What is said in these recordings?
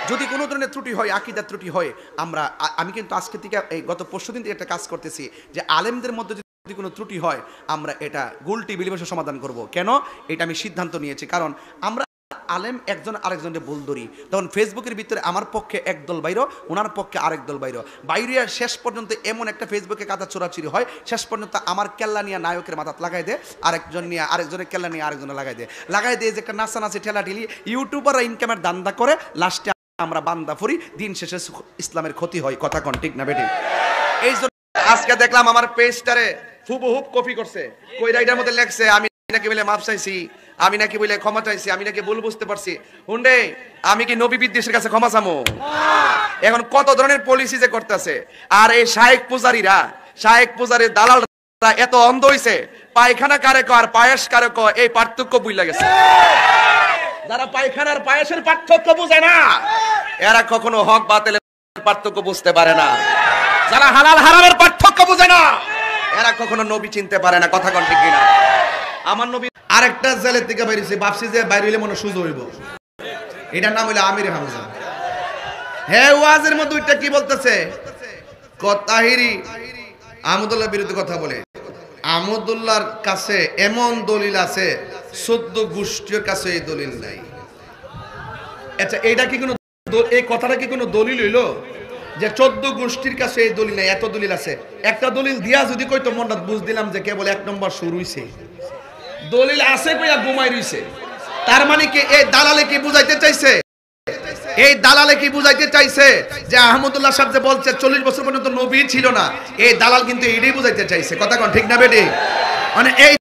যদি কোনো ধরনের ত্রুটি হয়, আকীদার ত্রুটি হয়, আমি কিন্তু আজকে থেকে এই গত পরশুদিন থেকে একটা কাজ করতেছি যে আলেমদের মধ্যে যদি কোনো ত্রুটি হয় আমরা এটা গোলটি বিলিবসে সমাধান করব। কেন? এটা আমি সিদ্ধান্ত নিয়েছি, কারণ আমরা আলেম একজন আরেকজনকে ভুল ধরি, তখন ফেসবুকের ভিতরে আমার পক্ষে একদল বাইরো, ওনার পক্ষে আরেক দল বাইরো, বাইরিয়া শেষ পর্যন্ত এমন একটা ফেসবুকে কাদা চোরাচুরি হয়, শেষ পর্যন্ত আমার কেল্লা নিয়ে নায়কের মাথাত লাগাই দেয়, আরেকজন নিয়ে আরেকজনের কেল্লা নিয়ে আরেকজনে লাগাই দেয় যে একটা নাচানাচি ঠেলাঠেলি ইউটিউবাররা ইনকামের দান্দা করে, লাস্টে আমরা বান্দা ফুরি, দিন শেষে ইসলামের ক্ষতি হয়। কথা কোন ঠিক না বেটি? এই জন্য আজকে দেখলাম আমার পেজটারে হুবহুব কপি করছে, কইরা এটার মধ্যে লেখছে আমি নাকি বলে মাপ চাইছি, আমি নাকি বলে ক্ষমা চাইছি, আমি নাকি ভুল বুঝতে পারছি। হুন্ডে, আমি কি নবী বিদ্বেষের কাছে ক্ষমা চামো? এখন কত ধরনের পলিসি যে করতেছে। আর এই শায়েক পূজারীর দালালরা এত অন্ধ হইছে, পায়খানা কারে কয় আর পায়েস কারে কয় এই পার্থক্য বুঝলা গেছে। যারা পায়খানার পায়েসের পার্থক্য বুঝে না, এরা কখনো হক বাতিলের পার্থক্য বুঝতে পারে না। যারা হালাল হারামের পার্থক্য বুঝে না, এরা কখনো নবী চিনতে পারে না। কথা কোন ঠিক কিনা? আমার নবী আরেকটা জেলের থেকে বাইরেছে, ভাবছি যে বাইরে হইলে মনে সুযোগ হইব, এটার নাম হইলো আমির হামজা। হ্যাঁ, ওয়াজের মধ্যে ওইটা কি বলতেছে, তাহিরি আহমদুল্লাহর বিরুদ্ধে কথা বলে। আহমদুল্লাহর কাছে এমন দলিল আছে, 14 গোষ্ঠীর কাছে এই দলিল নাই। আচ্ছা, এইটা কি কোনো, এই কথাটা কি কোনো দলিল হইলো যে 14 গোষ্ঠীর কাছে এই দলিল নাই? এত দলিল আছে, একটা দলিল দিয়া যদি কইতো মনটা বুঝ দিলাম যে কেবল 1 নম্বর শুরু হইছে, দলিল আছে কইয়া ঘুমাই রইছে। তার মানে কি এই দালালে কি বুঝাইতে চাইছে? এই দালালে কি বুঝাইতে চাইছে যে আহমদুল্লাহ সাহেব যে বলছে 40 বছর পর্যন্ত নবী ছিল না, এই দালাল কিন্তু এটাই বুঝাইতে চাইছে। কথা কোন ঠিক না বেটি? মানে এই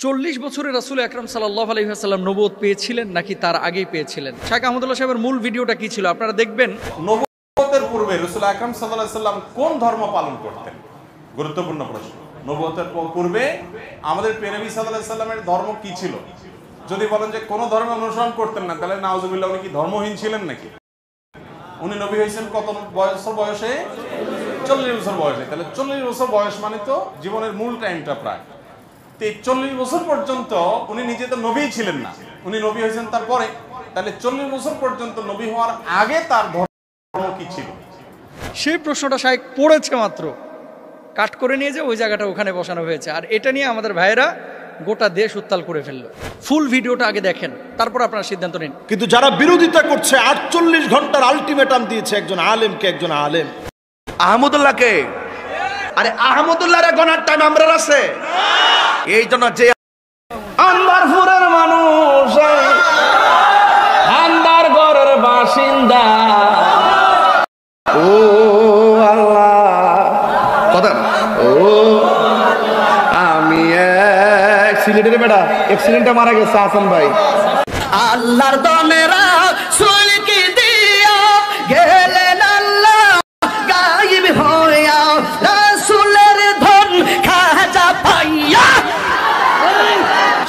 40 বছরে রাসূল আকরাম সাল্লাল্লাহু আলাইহি ওয়াসাল্লাম নবুয়ত পেয়েছিলেন নাকি তার আগেই পেয়েছিলেন? শাইখ আহমদুল্লাহ সাহেবের মূল ভিডিওটা কি ছিল আপনারা দেখবেন। নবুয়তের পূর্বে রাসূল আকরাম সাল্লাল্লাহু আলাইহি ওয়াসাল্লাম কোন ধর্ম পালন করতেন? গুরুত্বপূর্ণ প্রশ্ন। নবুয়তের পূর্বে আমাদের প্রিয় নবী সাল্লাল্লাহু আলাইহি ওয়াসাল্লামের ধর্ম কি ছিল? যদি বলেন যে কোন ধর্ম অনুসরণ করতেন না, তাহলে নাউজুবিল্লাহ, উনি কি ধর্মহীন ছিলেন নাকি? উনি নবী হয়েছেন কত বয়সে? 40 বছর বয়সে। তাহলে 40 বছর বয়স মানে তো জীবনের মূল টাইমটা প্রায়। তো 40 বছর পর্যন্ত উনি নিজে তো নবী ছিলেন না, উনি নবী হয়েছেন তারপরে। তাহলে 40 বছর পর্যন্ত নবী হওয়ার আগে তার ধর্ম কি ছিল? সেই প্রশ্নটা শাইখ পড়েছে মাত্র, কাট করে নিয়ে যে ওই জায়গাটা ওখানে বসানো হয়েছে, আর এটা নিয়ে আমাদের ভাইয়েরা গোটা দেশ উত্তাল করে ফেললো। ফুল ভিডিওটা আগে দেখেন, তারপর আপনারা সিদ্ধান্ত নিন। কিন্তু যারা বিরোধিতা করছে, 48 ঘন্টার আলটিমেটাম দিয়েছে একজন আলেমকে, একজন আলেম আহমদুল্লাহকে। আরে আহমদুল্লাহর গনার টাইম আমরা আছে। এই জন্য যে আন্দারপুরের মানুষ, আন্দারগড়ের বাসিন্দা, ও আল্লাহ, কথা ও আমি সিলেটের বেটা, অ্যাক্সিডেন্টে মারা গেছে হাসান ভাই। আল্লাহর দনেরা সুলকি দিয়া গেলেন আল্লাহ গায়েব হইয়া, রাসূলের ধন খাজা পাইয়া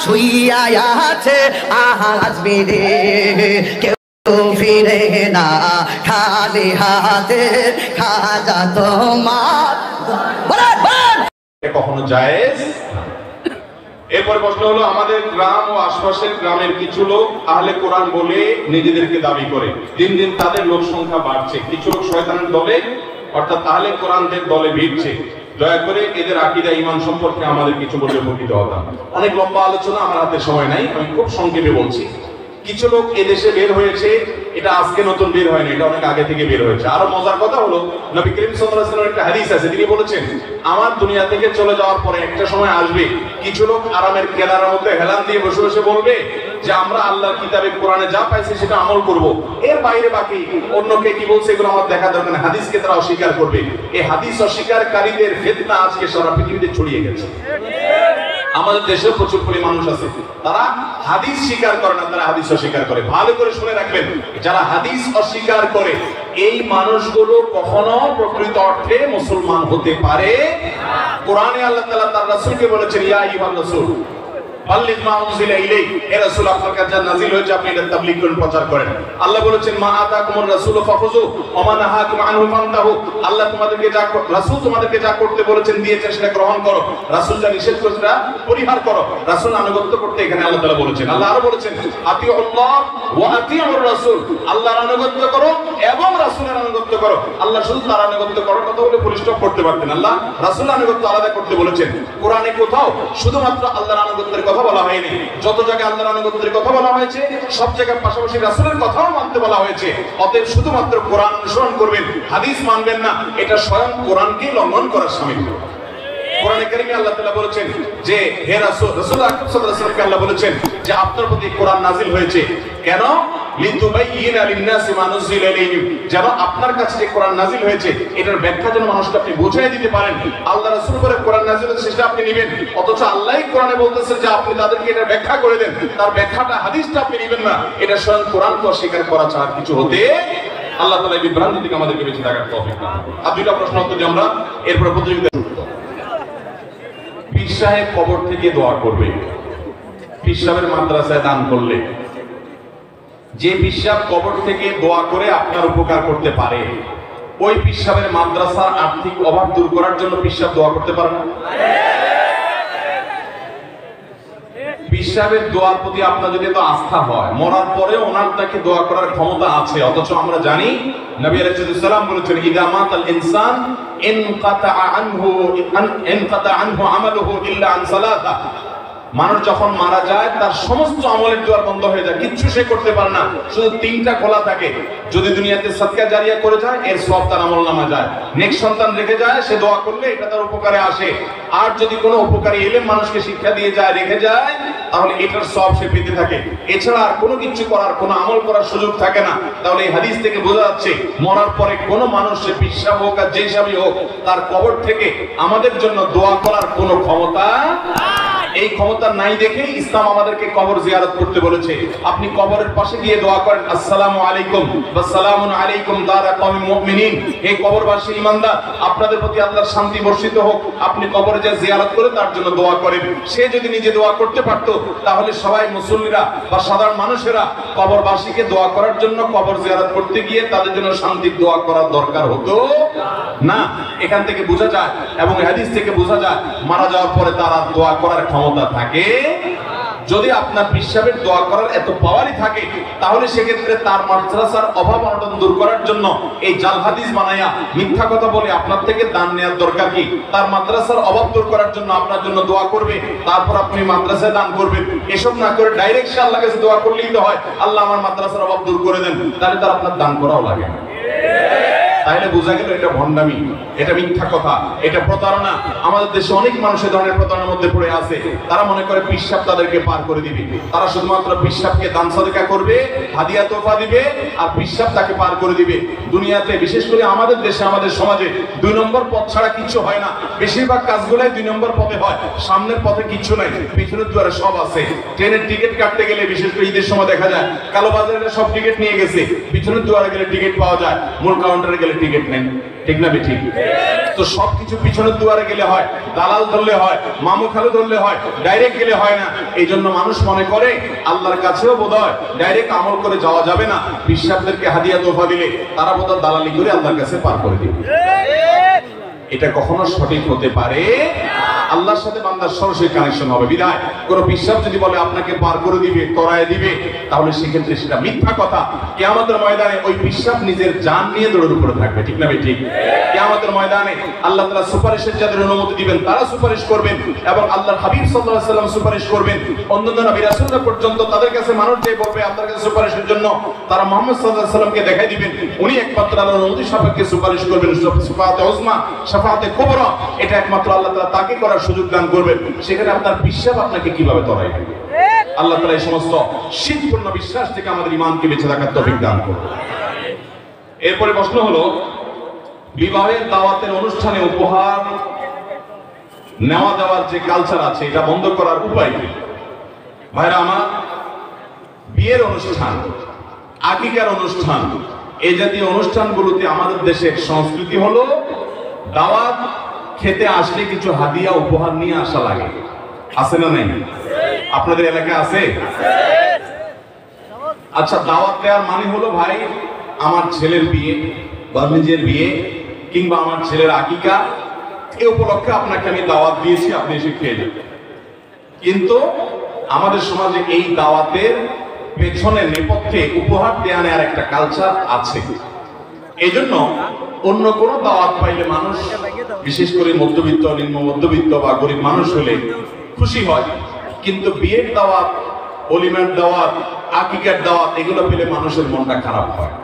শুইয়া আছে আজ মেরে, কেউ ফিরে না খালি হাতে, খাজা তোমার কখনো জায়েজ। এরপর প্রশ্ন হলো, আমাদের গ্রাম ও আশপাশের গ্রামের কিছু লোক আহলে কোরআন বলে নিজেদেরকে দাবি করে, দিন দিন তাদের লোক সংখ্যা বাড়ছে, কিছু লোক শয়তানের দলে অর্থাৎ আহলে কোরআনদের দলে ভিড়ছে। দয়া করে এদের আকীদা ঈমান সম্পর্কে আমাদের কিছু বলে উপকৃত হতাম। অনেক লম্বা আলোচনা, আমার হাতে সময় নাই, আমি খুব সংক্ষেপে বলছি। কিছু লোক এদেশে বের হয়েছে, এটা আজকে নতুন বের হয়নি, এটা অনেক আগে থেকে বের হয়েছে। আরো মজার কথা হলো, নবী করিম সাল্লাল্লাহু আলাইহি ওয়াসাল্লামের একটা হাদিস আছে, তিনি বলেছেন আমার দুনিয়া থেকে চলে যাওয়ার পরে একটা সময় আসবে, কিছু লোক আরামের কেদারের মধ্যে হেলান দিয়ে বসে বসে বলবে যে আমরা আল্লাহর কিতাবে কোরআনে যা পাইছি সেটা আমল করব, এর বাইরে বাকি অন্যকে কি বলছে এগুলো আমার দেখা দরকার নেই। হাদিসকে তারা অস্বীকার করবে। এই হাদিস অস্বীকারীদের ফিতনা আজকে সারা পৃথিবীতে ছড়িয়ে গেছে। আমাদের দেশে প্রচুর পরিমাণ মানুষ আছে, তারা হাদিস স্বীকার করে না, তারা হাদিস অস্বীকার করে। ভালো করে শুনে রাখবেন, যারা হাদিস অস্বীকার করে এই মানুষগুলো কখনো প্রকৃত অর্থে মুসলমান হতে পারে। কোরআনে আল্লাহ তাআলা তার রাসূলকে বলেছেন, ইয়া আইয়ুহান রাসূল বাল্লিগ মা উনজিলা ইলাইক, হে রাসূল আপনার কাছে যা নাযিল হয়েছে আপনি এটা তাবলীগ করেন, প্রচার করেন। আল্লাহ বলেছেন মা আতাকুমুর রাসূলু ফাখুযু ওয়া মা নাহাকুম আনহু ফান্তাহু, আল্লাহ তোমাদেরকে যা রাসূল তোমাদেরকে যা করতে বলেছেন দিয়েছেন সেটা গ্রহণ করো, রাসূল যা নিষেধ করেছেন সেটা পরিহার করো। রাসূল আনুগত্য করতে এখানে আল্লাহ তাআলা বলেছেন। আল্লাহ আরো বলেছেন আতিউল্লাহ ওয়া আতিউর রাসূল, আল্লাহর আনুগত্য করো এবং রাসূলের আনুগত্য করো। আল্লাহ শুধু তার আনুগত্য করার কথা বলে ফুল স্টপ করতে পারতেন, আল্লাহ রাসূলের আনুগত্য আলাদা করতে বলেছেন। কোরআনে কোথাও শুধুমাত্র আল্লাহর আনুগত্যের কথা বলা হয়নি, যত জায়গায় আল্লাহর আনুগত্যের কথা বলা হয়েছে সব জায়গায় পাশাপাশি রাসূলের কথাও মানতে বলা হয়েছে। অতএব শুধুমাত্র কোরআন অনুসরণ করবেন, হাদিস মানবেন না, এটা স্বয়ং কোরআনকেই লঙ্ঘন করার শামিল। কোরআনে কারীমে আল্লাহ তাআলা বলেছেন যে হে রাসূল, রাসূল আকরাম সাল্লাল্লাহু আলাইহি ওয়াসাল্লামকে আল্লাহ বলেছেন যে আপনার প্রতি কোরআন নাযিল হয়েছে কেন? লিতুবাইয়িনা লিন-নাসি মা নুযিলা ইলাইহিম, যেন আপনার কাছে যে কোরআন নাযিল হয়েছে এটার ব্যাখ্যা যেন মানুষকে আপনি বুঝিয়ে দিতে পারেন। আল্লাহ রাসূল করে কোরআন নাযিল হয়েছে সেটা আপনি নেবেন, অথচ আল্লাহই কোরআনে বলতেছেন যে আপনি তাদেরকে এটা ব্যাখ্যা করে দেন, তার ব্যাখ্যাটা হাদিসটা আপনি নেবেন না। এটা স্বয়ং কোরআনকে অস্বীকার করা ছাড়া কিছু হতে আল্লাহ তাআলা এই বিভ্রান্তি থেকে আমাদেরকে বেঁচে থাকার তৌফিক দান করুন। আর দুইটা প্রশ্ন উত্তর দিয়ে আমরা এরপর প্রতিযোগিতা। পীর সাহেব কবর থেকে দোয়া করবে, পীর সাহেবের মাদ্রাসায় দান করলে, যে পীর সাহেব কবর থেকে দোয়া করে আপনার উপকার করতে পারে ওই পীর সাহেবের মাদ্রাসার আর্থিক অভাব দূর করার জন্য পীর সাহেব দোয়া করতে পারে না? পীর সাহেবের দোয়ার প্রতি আপনার যদি এত আস্থা হয়, মরার পরে ওনার তাকে দোয়া করার ক্ষমতা আছে, অথচ আমরা জানি নবী আলাইহিস সালাম বলেছেন ইদা মাতাল ইনসান ইনকাতা আনহু আমালুহু ইল্লা আন সালাসা, মানুষ যখন মারা যায় তার সমস্ত আমলের দুয়ার বন্ধ হয়ে যায়, কিচ্ছু সে করতে পারে না, শুধু তিনটা খোলা থাকে। যদি দুনিয়াতে সাদকা জারিয়া করে যায় এর সওয়াব তার আমলনামা যায়, নেক সন্তান রেখে যায় সে দোয়া করলে এটা তার উপকারে আসে, আর যদি কোনো উপকারী ইলম মানুষকে শিক্ষা দিয়ে যায় রেখে যায় তাহলে এটার সওয়াব সে পেতে থাকে। এছাড়া আর কোনো কিছু করার, কোনো আমল করার সুযোগ থাকে না। তাহলে এই হাদিস থেকে বোঝা যাচ্ছে মরার পরে কোনো মানুষ, সে পীর সাহেব হোক আর যেই সাহেবই হোক, তার কবর থেকে আমাদের জন্য দোয়া করার কোনো ক্ষমতা, এই ক্ষমতা নাই দেখে ইসলাম আমাদেরকে কবর জিয়ারত করতে বলেছে। আপনি কবরের পাশে গিয়ে দোয়া করেন আসসালামু আলাইকুম ওয়া সালামুন আলাইকুম দারা কওমিল মুমিনিন, হে কবরবাসী ঈমানদার আপনাদের প্রতি আল্লাহর শান্তি বর্ষিত হোক। আপনি কবরে যে জিয়ারত করে তার জন্য দোয়া করেন। সে যদি নিজে দোয়া করতে পারত তাহলে সবাই মুসল্লিরা বা সাধারণ মানুষেরা কবরবাসীকে দোয়া করার জন্য কবর জিয়ারত করতে গিয়ে তাদের জন্য শান্তির দোয়া করার দরকার হতো না। এখান থেকে বোঝা যায় এবং হাদিস থেকে বোঝা যায় মারা যাওয়ার পরে তার আর দোয়া করার ক্ষমতা থাকে। যদি আপনার পীর সাহেবের দোয়া করার এত পাওয়ারই থাকে তাহলে সেক্ষেত্রে তার মাদ্রাসার অভাব অনটন দূর করার জন্য এই জাল হাদিস বানায়া মিথ্যা কথা বলে আপনার থেকে দান নেওয়ার দরকার কি? তার মাদ্রাসার অভাব দূর করার জন্য আপনার জন্য দোয়া করবে, তারপর আপনি মাদ্রাসায় দান করবেন। এসব না করে ডাইরেক্ট আল্লাহর কাছে দোয়া করলেই তো হয় আল্লাহ আমার মাদ্রাসার অভাব দূর করে দেন, তাহলে তার আপনার দান করাও লাগে না। তাহলে বোঝা গেল এটা ভণ্ডামি, এটা মিথ্যা কথা, এটা প্রতারণা। আমাদের দেশে অনেক মানুষ এই ধরনের প্রতারণার মধ্যে পড়ে আছে। তারা মনে করে পীর সাহেব তাদেরকে পার করে দিবে, তারা শুধুমাত্র পীর সাহেবকে দান সাদকা করবে, হাদিয়া তোফা দিবে আর পীর সাহেব তাকে পার করে দিবে। দুনিয়াতে বিশেষ করে আমাদের দেশে, আমাদের সমাজে 2 নম্বর পথ ছাড়া কিচ্ছু হয় না। বেশিরভাগ কাজগুলাই 2 নম্বর পথে হয়, সামনের পথে কিচ্ছু নাই, পিছনের দুয়ারে সব আছে। ট্রেনের টিকিট কাটতে গেলে বিশেষ করে ঈদের সময় দেখা যায় কালোবাজারে সব টিকিট নিয়ে গেছে, পিছনের দুয়ারে গেলে টিকিট পাওয়া যায়, মূল কাউন্টারে গেলে টিকিট নেই। ঠিক না ঠিক? তো সবকিছু পিছনের দুয়ারে গেলে হয়, দালাল ধরলে হয়, মামু খালু ধরলে হয়, ডাইরেক্ট গেলে হয় না। এই জন্য মানুষ মনে করে আল্লাহর কাছেও বোধহয় ডাইরেক্ট আমল করে যাওয়া যাবে না, পীর সাহেবদেরকে হাদিয়া তোফা দিলে তারা বোধহয় দালালি করে আল্লাহর কাছে পার করে দিবে। এটা কখনো সঠিক হতে পারে? আল্লাহর সাথে বান্দার সরাসরি কানেকশন হবে। বিধায় কোন পীর সাহেব যদি বলে আপনাকে পার করে দিবে, তরায় দিবে, তাহলে সেক্ষেত্রে সেটা মিথ্যা কথা। কিয়ামতের ময়দানে ওই পীর সাহেব নিজের জান নিয়ে দৌড়ের উপরে থাকবে। ঠিক না ঠিক? কিয়ামতের ময়দানে আল্লাহ তাআলা সুপারিশের যাদের অনুমতি দিবেন তারা সুপারিশ করবেন এবং আল্লাহর হাবিব সাল্লাল্লাহু আলাইহি ওয়াসাল্লাম সুপারিশ করবেন। অন্যান্য নবী রাসূলরা পর্যন্ত তাদের কাছে মানুষ যে বলবে আপনার কাছে সুপারিশের জন্য, তারা মুহাম্মদ সাল্লাল্লাহু আলাইহি ওয়াসাল্লামকে দেখাই দিবেন, উনি একমাত্র আল্লাহর অনুমতি সাপেক্ষে সুপারিশ করবেন। শাফাআতে উজমা, শাফাআতে কুবরা, এটা একমাত্র আল্লাহ তাআলা তাকে করার সুযোগ দান করবেন। সেখানে আপনার পীর সাহেব আপনাকে কিভাবে তরাই দিবে? আল্লাহ তাআলা এই সমস্ত শিরকপূর্ণ বিশ্বাস থেকে আমাদের ঈমানকে বেঁচে থাকার তৌফিক দান করুন। এরপরে প্রশ্ন হলো, বিবাহের দাওয়াতের অনুষ্ঠানে উপহার নেওয়া দেওয়ার যে কালচার আছে এটা বন্ধ করার উপায় কি? ভাইরা আমার, বিয়ের অনুষ্ঠান, আকিকার অনুষ্ঠান, এই জাতীয় অনুষ্ঠানগুলোতে আমাদের দেশের সংস্কৃতি হলো দাওয়াত খেতে আসলে কিছু হাদিয়া উপহার নিয়ে আসা লাগে। আছে না নাই? আপনাদের এলাকা আছে? আচ্ছা, দাওয়াত দেওয়ার মানে হলো ভাই আমার ছেলের বিয়ে বা নিজের বিয়ে কিংবা আমার ছেলের আকিকা, এই উপলক্ষে আপনাকে আমি দাওয়াত দিয়েছি, আপনি এসে খেয়ে যাবেন। কিন্তু আমাদের সমাজে এই দাওয়াতের পেছনে নেপথ্যে উপহার দেয়া নেওয়ার একটা কালচার আছে। এই জন্য অন্য কোনো দাওয়াত পাইলে মানুষ, বিশেষ করে মধ্যবিত্ত, নিম্ন মধ্যবিত্ত বা গরিব মানুষ হলে খুশি হয়, কিন্তু বিয়ের দাওয়াত, অলিমার দাওয়াত, আকিকার দাওয়াত এগুলো পেলে মানুষের মনটা খারাপ হয়।